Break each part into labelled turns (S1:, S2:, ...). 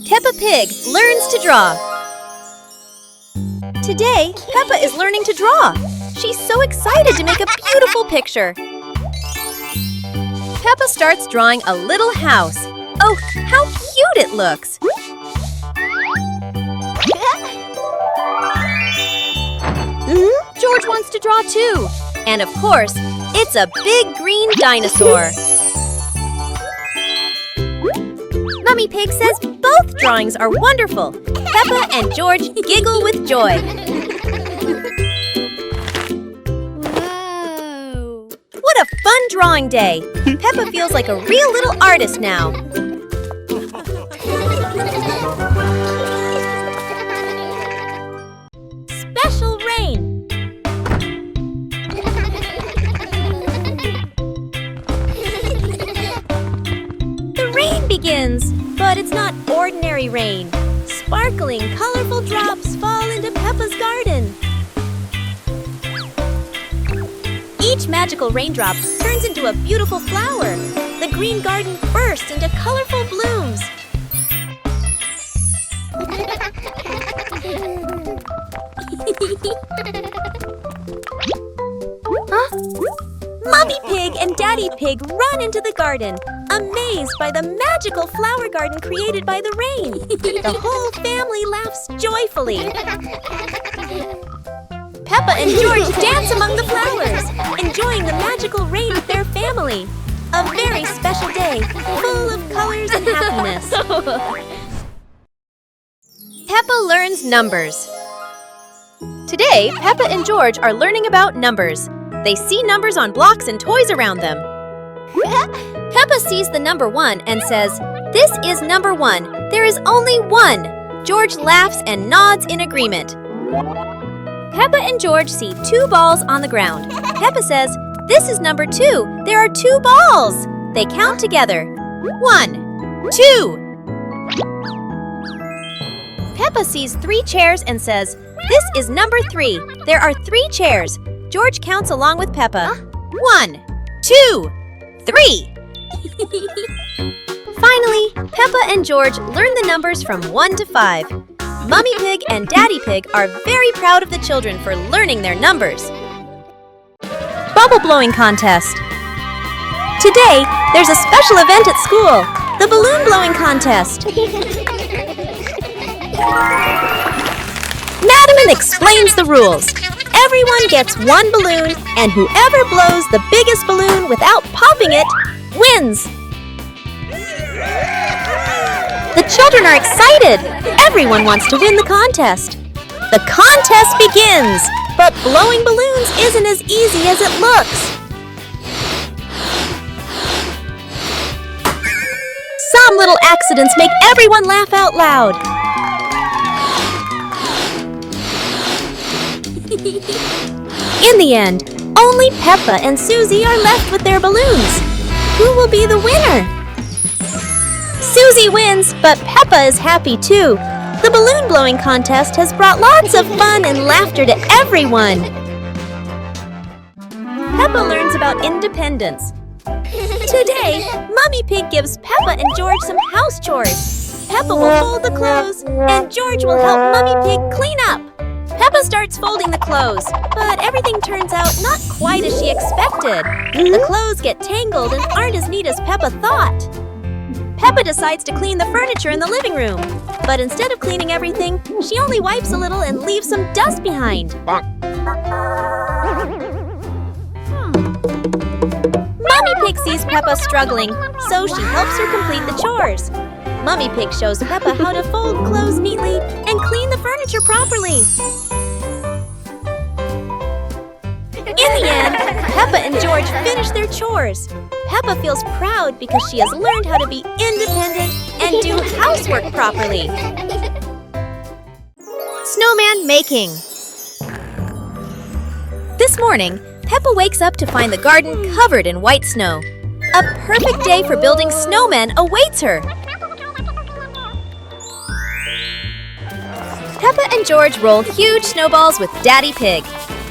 S1: Peppa Pig learns to draw. Today, Peppa is learning to draw. She's so excited to make a beautiful picture. Peppa starts drawing a little house. Oh, how cute it looks! George wants to draw too. And of course, it's a big green dinosaur. Mummy Pig says both drawings are wonderful. Peppa and George giggle with joy.
S2: Whoa!
S1: What a fun drawing day! Peppa feels like a real little artist now. Special rain! The rain begins, but it's not ordinary rain. Sparkling, colorful drops fall into Peppa's garden. Each magical raindrop turns into a beautiful flower. The green garden bursts into colorful blooms. Huh? Mummy Pig and Daddy Pig run into the garden, amazed by the magical flower garden created by the rain. The whole family laughs joyfully. Peppa and George dance among the flowers, enjoying the magical rain with their family. A very special day, full of colors and happiness. Peppa learns numbers. Today, Peppa and George are learning about numbers. They see numbers on blocks and toys around them. Peppa sees the number 1 and says, "This is number 1. There is only 1." George laughs and nods in agreement. Peppa and George see 2 balls on the ground. Peppa says, "This is number 2. There are 2 balls." They count together. 1, 2. Peppa sees 3 chairs and says, "This is number 3. There are 3 chairs." George counts along with Peppa. 1, 2, 3. Finally, Peppa and George learn the numbers from 1 to 5. Mummy Pig and Daddy Pig are very proud of the children for learning their numbers. Bubble blowing contest. Today, there's a special event at school, the balloon blowing contest. Madam explains the rules. Everyone gets 1 balloon, and whoever blows the biggest balloon without popping it wins. The children are excited. Everyone wants to win the contest. The contest begins, but blowing balloons isn't as easy as it looks. Some little accidents make everyone laugh out loud. In the end, only Peppa and Susie are left with their balloons. Who will be the winner? Susie wins, but Peppa is happy too. The balloon blowing contest has brought lots of fun and laughter to everyone. Peppa learns about independence. Today, Mummy Pig gives Peppa and George some house chores. Peppa will fold the clothes, and George will help Mummy Pig clean up. Peppa starts folding the clothes, but everything turns out not quite as she expected. The clothes get tangled and aren't as neat as Peppa thought. Peppa decides to clean the furniture in the living room, but instead of cleaning everything, she only wipes a little and leaves some dust behind. Mummy Pig sees Peppa struggling, so she helps her complete the chores. Mummy Pig shows Peppa how to fold clothes neatly and clean the furniture properly. In the end, Peppa and George finish their chores. Peppa feels proud because she has learned how to be independent and do housework properly. Snowman making. This morning, Peppa wakes up to find the garden covered in white snow. A perfect day for building snowmen awaits her. Peppa and George roll huge snowballs with Daddy Pig.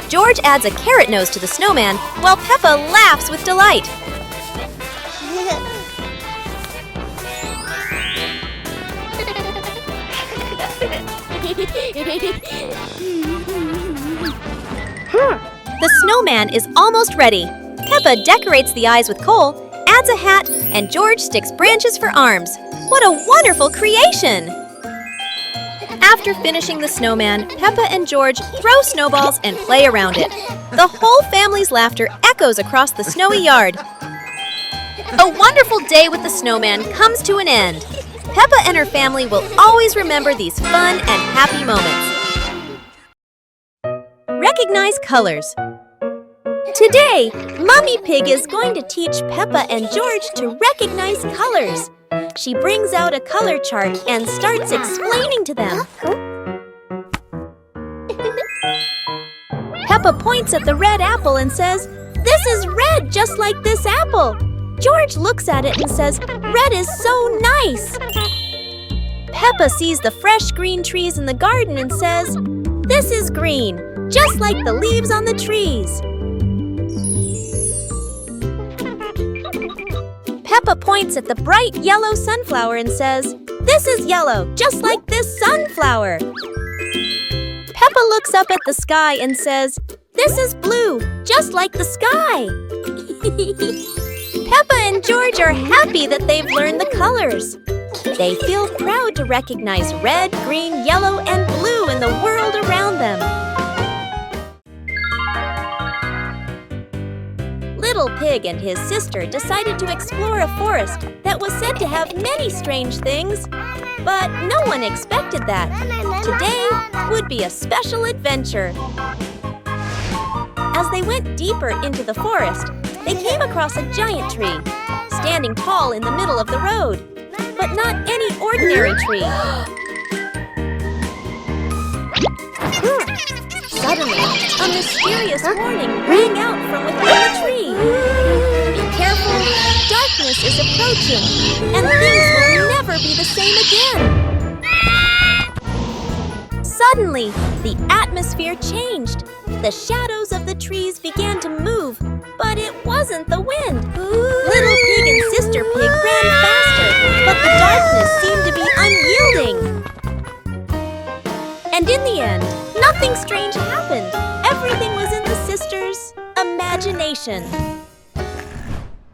S1: George adds a carrot nose to the snowman, while Peppa laughs with delight. The snowman is almost ready. Peppa decorates the eyes with coal, adds a hat, and George sticks branches for arms. What a wonderful creation! After finishing the snowman, Peppa and George throw snowballs and play around it. The whole family's laughter echoes across the snowy yard. A wonderful day with the snowman comes to an end. Peppa and her family will always remember these fun and happy moments. Recognize colors. Today, Mummy Pig is going to teach Peppa and George to recognize colors. She brings out a color chart and starts explaining to them. Peppa points at the red apple and says, "This is red just like this apple." George looks at it and says, "Red is so nice." Peppa sees the fresh green trees in the garden and says, "This is green, just like the leaves on the trees." Peppa points at the bright yellow sunflower and says, "This is yellow, just like this sunflower." Peppa looks up at the sky and says, "This is blue, just like the sky." Peppa and George are happy that they've learned the colors. They feel proud to recognize red, green, yellow, and blue in the world around them. Little Pig and his sister decided to explore a forest that was said to have many strange things. But no one expected that. Today would be a special adventure. As they went deeper into the forest, they came across a giant tree, standing tall in the middle of the road. But not any ordinary tree. Suddenly, a mysterious warning rang out from within the tree. Be careful, darkness is approaching, and things will never be the same again. Suddenly, the atmosphere changed. The shadows of the trees began to move, but it wasn't the wind. Little Pig and Sister Pig ran faster, but the darkness seemed to be unyielding. And in the end, nothing strange happened. Everything was in the sisters' imagination.